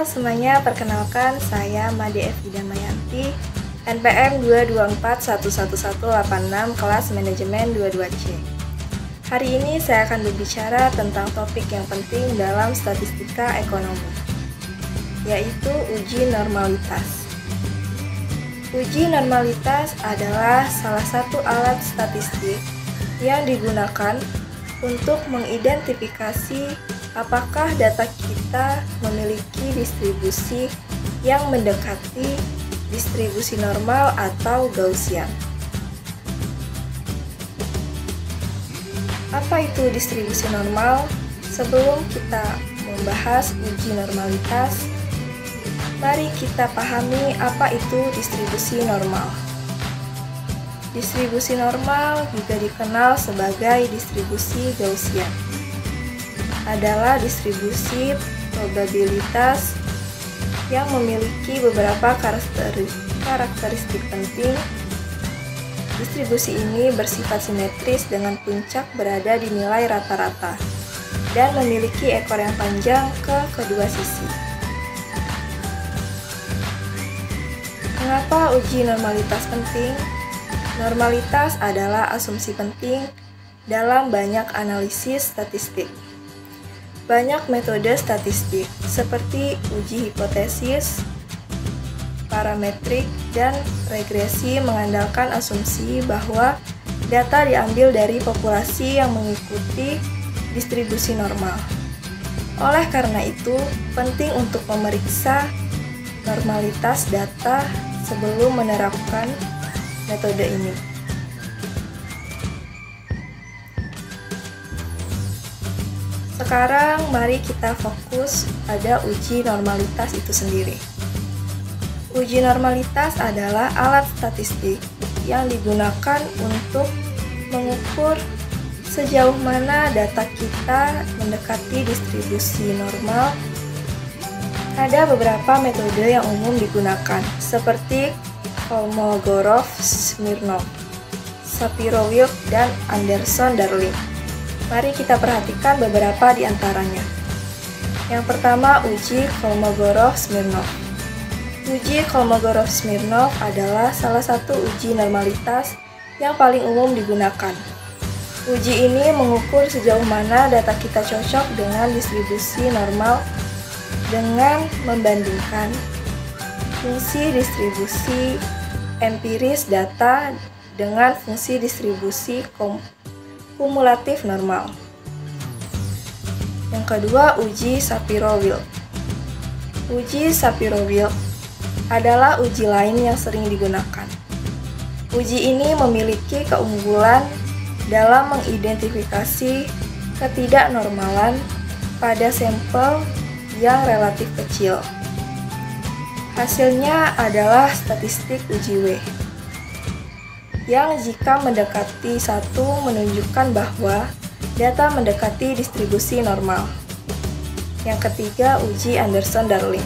Halo semuanya, perkenalkan saya Made F. Damayanti, NPM 224111186 kelas manajemen 22C. Hari ini saya akan berbicara tentang topik yang penting dalam statistika ekonomi, yaitu uji normalitas. Uji normalitas adalah salah satu alat statistik yang digunakan untuk mengidentifikasi apakah data kita memiliki distribusi yang mendekati distribusi normal atau Gaussian. Apa itu distribusi normal? Sebelum kita membahas uji normalitas, mari kita pahami apa itu distribusi normal. Distribusi normal juga dikenal sebagai distribusi Gaussian. Adalah distribusi probabilitas yang memiliki beberapa karakteristik penting. Distribusi ini bersifat simetris dengan puncak berada di nilai rata-rata dan memiliki ekor yang panjang ke kedua sisi. Mengapa uji normalitas penting? Normalitas adalah asumsi penting dalam banyak analisis statistik. Banyak metode statistik seperti uji hipotesis, parametrik, dan regresi mengandalkan asumsi bahwa data diambil dari populasi yang mengikuti distribusi normal. Oleh karena itu, penting untuk memeriksa normalitas data sebelum menerapkan metode ini. Sekarang mari kita fokus pada uji normalitas itu sendiri. Uji normalitas adalah alat statistik yang digunakan untuk mengukur sejauh mana data kita mendekati distribusi normal. Ada beberapa metode yang umum digunakan, seperti Kolmogorov-Smirnov, Shapiro-Wilk, dan Anderson-Darling. Mari kita perhatikan beberapa di antaranya. Yang pertama, uji Kolmogorov-Smirnov. Uji Kolmogorov-Smirnov adalah salah satu uji normalitas yang paling umum digunakan. Uji ini mengukur sejauh mana data kita cocok dengan distribusi normal dengan membandingkan fungsi distribusi empiris data dengan fungsi distribusi kumulatif normal. Yang kedua, uji Shapiro-Wilk. Uji Shapiro-Wilk adalah uji lain yang sering digunakan. Uji ini memiliki keunggulan dalam mengidentifikasi ketidaknormalan pada sampel yang relatif kecil. Hasilnya adalah statistik uji W, yang jika mendekati 1 menunjukkan bahwa data mendekati distribusi normal. Yang ketiga, uji Anderson-Darling.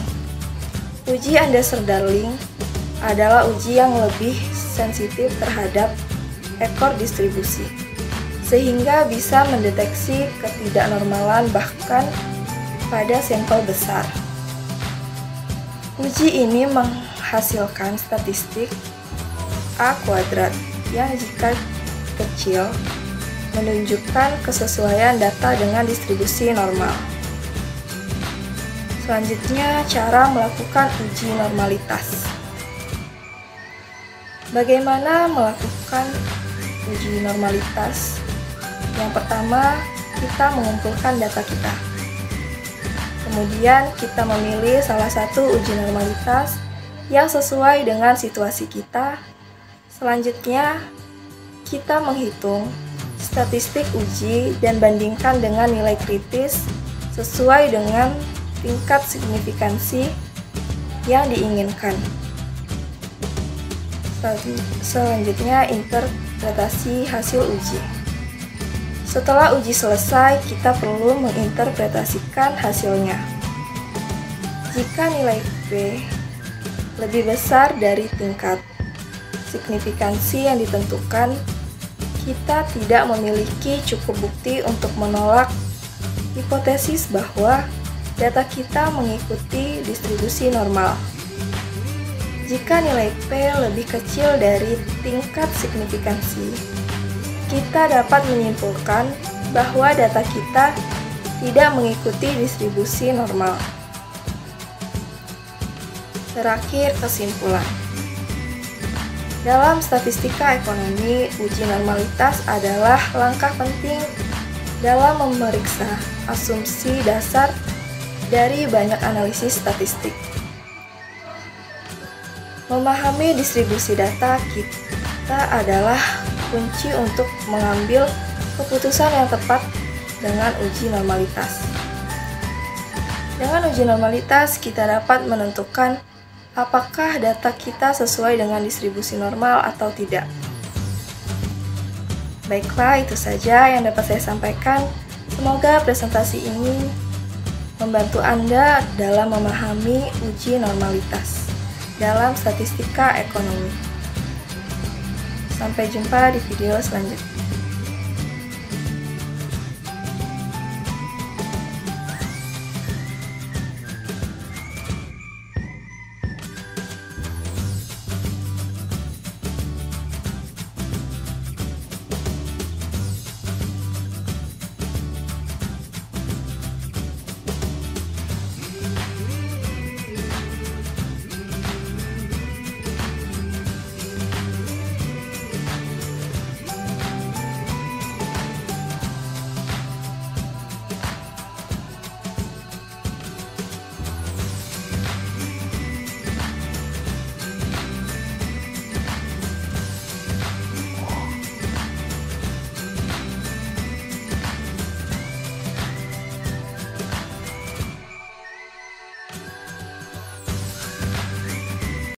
Uji Anderson-Darling adalah uji yang lebih sensitif terhadap ekor distribusi, sehingga bisa mendeteksi ketidaknormalan bahkan pada sampel besar. Uji ini menghasilkan statistik A kuadrat yang jika kecil menunjukkan kesesuaian data dengan distribusi normal. Selanjutnya, cara melakukan uji normalitas. Bagaimana melakukan uji normalitas? Yang pertama, kita mengumpulkan data kita. Kemudian, kita memilih salah satu uji normalitas yang sesuai dengan situasi kita. Selanjutnya, kita menghitung statistik uji dan bandingkan dengan nilai kritis sesuai dengan tingkat signifikansi yang diinginkan. Selanjutnya, interpretasi hasil uji. Setelah uji selesai, kita perlu menginterpretasikan hasilnya. Jika nilai P lebih besar dari tingkat signifikansi yang ditentukan, kita tidak memiliki cukup bukti untuk menolak hipotesis bahwa data kita mengikuti distribusi normal. Jika nilai P lebih kecil dari tingkat signifikansi, kita dapat menyimpulkan bahwa data kita tidak mengikuti distribusi normal. Terakhir, kesimpulan. Dalam statistika ekonomi, uji normalitas adalah langkah penting dalam memeriksa asumsi dasar dari banyak analisis statistik. Memahami distribusi data kita adalah kunci untuk mengambil keputusan yang tepat dengan uji normalitas. Dengan uji normalitas, kita dapat menentukan apakah data kita sesuai dengan distribusi normal atau tidak. Baiklah, itu saja yang dapat saya sampaikan. Semoga presentasi ini membantu Anda dalam memahami uji normalitas dalam statistika ekonomi. Sampai jumpa di video selanjutnya.